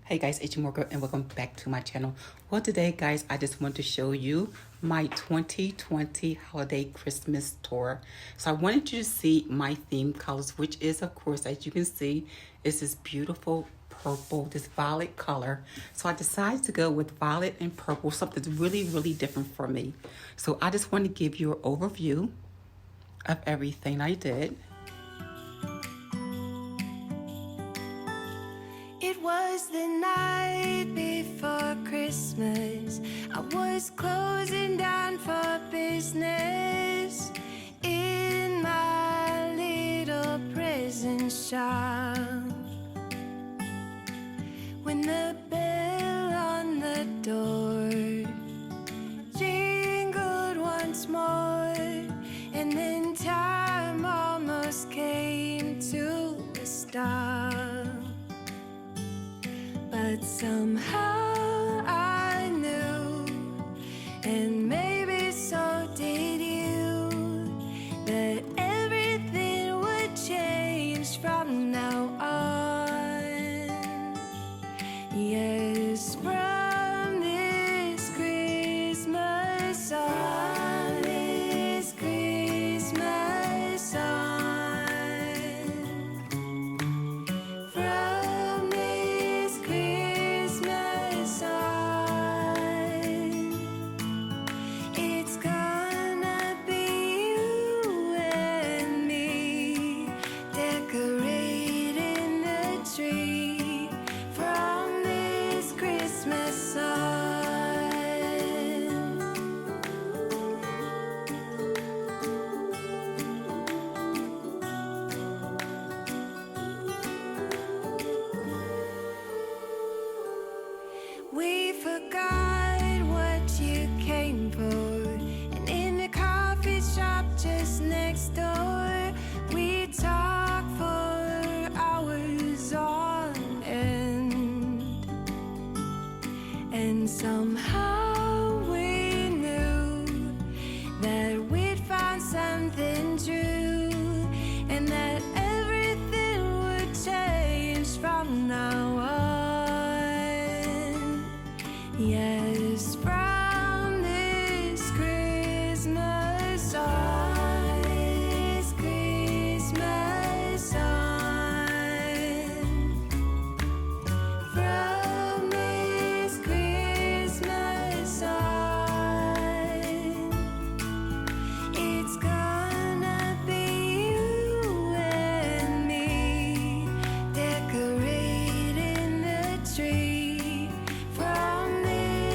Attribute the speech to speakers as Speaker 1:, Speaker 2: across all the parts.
Speaker 1: Hey guys, it's Mooregirl and welcome back to my channel. Well, today guys, I just want to show you my 2020 holiday Christmas tour. So I wanted you to see my theme colors, which is, of course, as you can see, is this beautiful purple, this violet color. So I decided to go with violet and purple, something really different for me. So I just want to give you an overview of everything I did.
Speaker 2: It was the night before Christmas. I was closing down for business in my little present shop, when the bell on the door jingled once more, and then time almost came to a stop. But somehow I knew, and maybe so did you, that everything would change from now on. Yes, from this Christmas on, this Christmas on, from this Christmas on, it's gonna be you and me decorating the tree from this Christmas on. We forgot what you came for, and in the coffee shop just next door, we talked for hours on end, and somehow we knew that we'd found something true, and that everything would change from now on. Yes, from this Christmas on, this Christmas on, from this Christmas on, it's gonna be you and me decorating the tree from this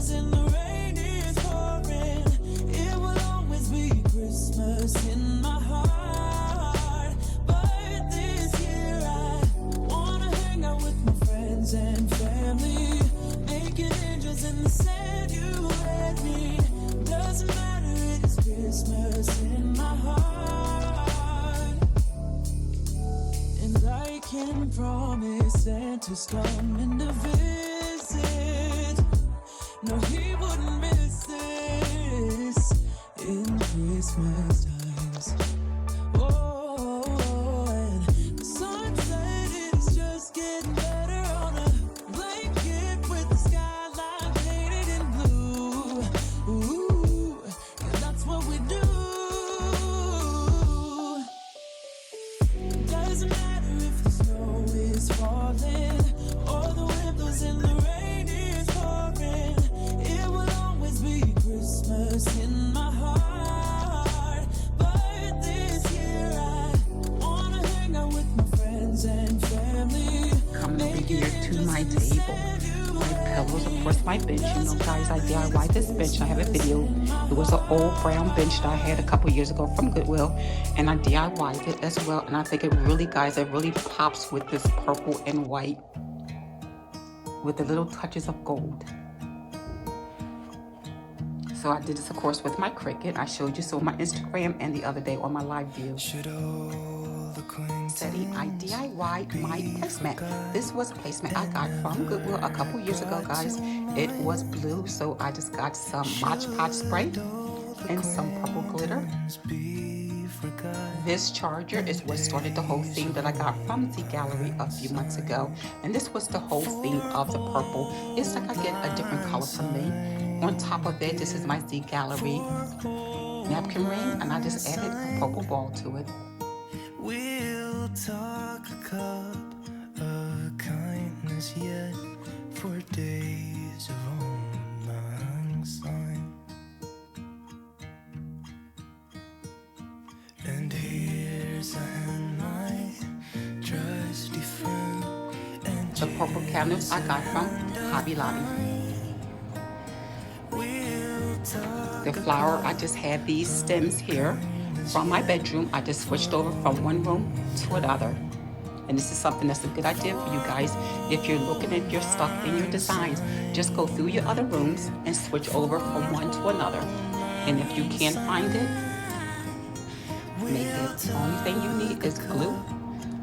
Speaker 2: windows and the rain is pouring, it will always be Christmas in my heart. But this year I wanna hang out with my friends and family, making angels in the sand. You and me, doesn't matter, it is Christmas in my heart. And I can promise Santa's coming to visit. No, he wouldn't miss this in Christmas times. Oh, and the sunset is just getting better on a blanket with the skyline painted in blue. Ooh, and that's what we do. Doesn't matter if the snow is falling or the windows and the rain is pouring, it will always be Christmas in my heart. But this year I wanna hang out with my friends and family.
Speaker 1: Coming over here to my table, my pillows, of course my bench. You know guys, I DIY this bench. I have a video. It was an old brown bench that I had a couple years ago from Goodwill, and I DIY'd it as well. And I think it really, guys, it really pops with this purple and white with the little touches of gold. So I did this, of course, with my Cricut. I showed you so on my Instagram and the other day on my live view. Setting, I DIY'd my placemat. This was a placemat I got from Goodwill a couple years ago, guys. It was blue, so I just got some Mod Podge spray and some purple glitter. This charger is what started the whole theme that I got from the gallery a few months ago. And this was the whole theme of the purple. It's like I get a different color from me. On top of it, this is my Z Gallery napkin ring, and I just added a purple ball to it.
Speaker 2: We'll talk a cup of kindness yet for days of old lang syne. And here's a hand, my trusty friend. And
Speaker 1: The purple candles I got from Hobby Lobby. The flower, I just had these stems here from my bedroom. I just switched over from one room to another. And this is something that's a good idea for you guys. If you're looking at your stuff in your designs, just go through your other rooms and switch over from one to another. And if you can't find it, make it. The only thing you need is glue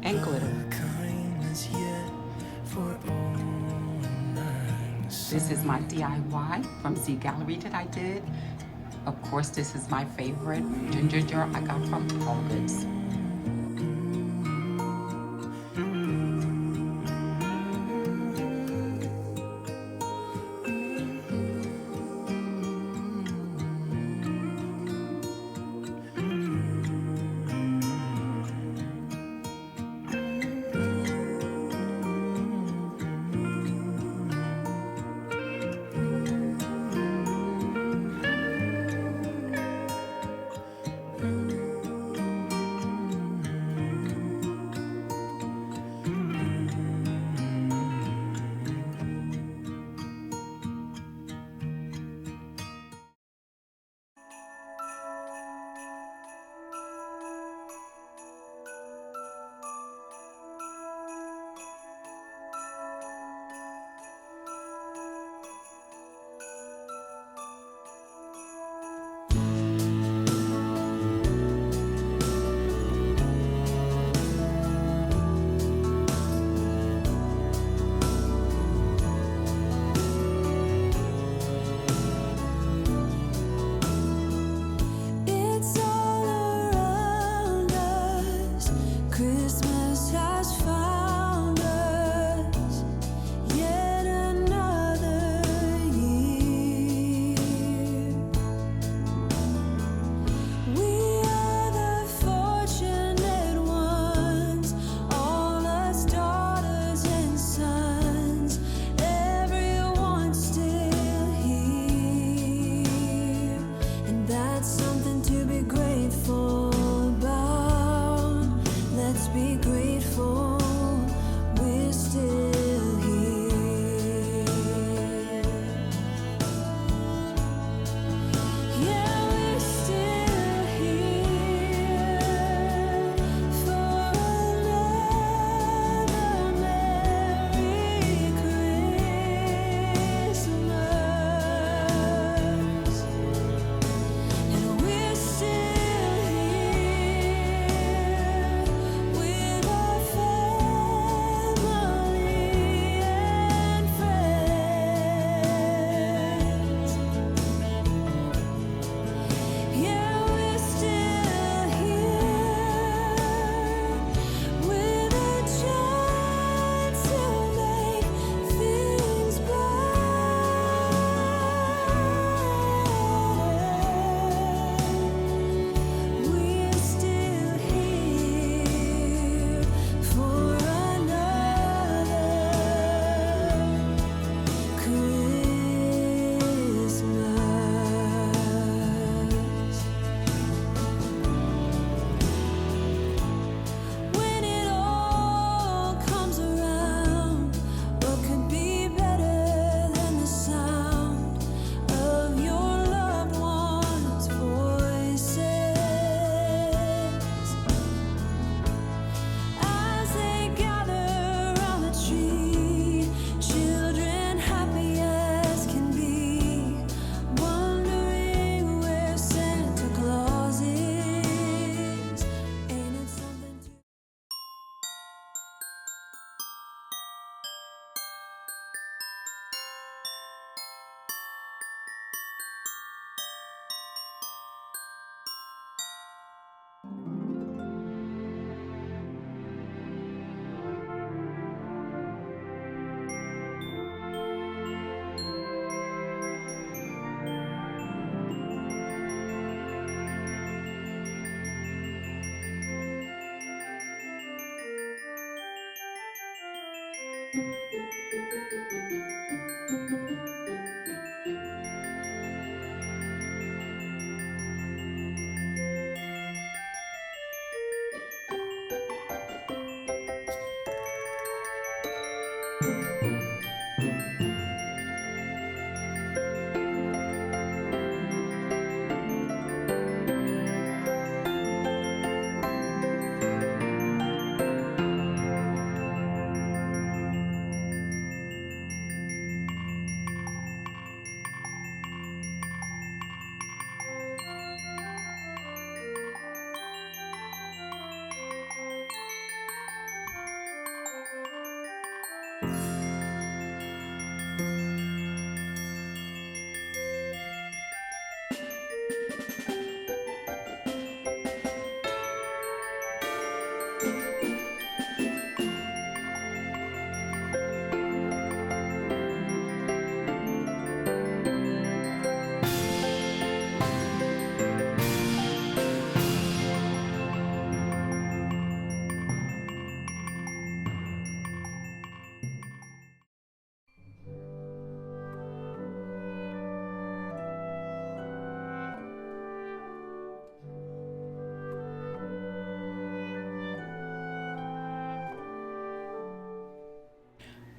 Speaker 1: and glitter. This is my DIY from Z Gallery that I did. Of course, this is my favorite ginger jar I got from All Goods.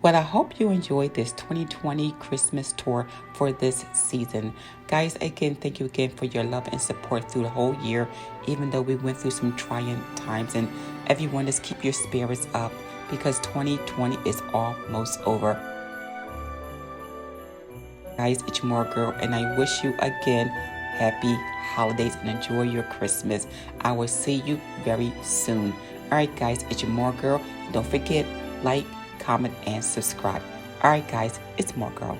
Speaker 1: Well, I hope you enjoyed this 2020 Christmas tour for this season. Guys, again, thank you again for your love and support through the whole year, even though we went through some trying times. And everyone, just keep your spirits up because 2020 is almost over. Guys, it's Mooregirl, and I wish you again happy holidays and enjoy your Christmas. I will see you very soon. All right, guys, it's your Mooregirl. Don't forget, like, comment, and subscribe. All right, guys, it's Mooregirl.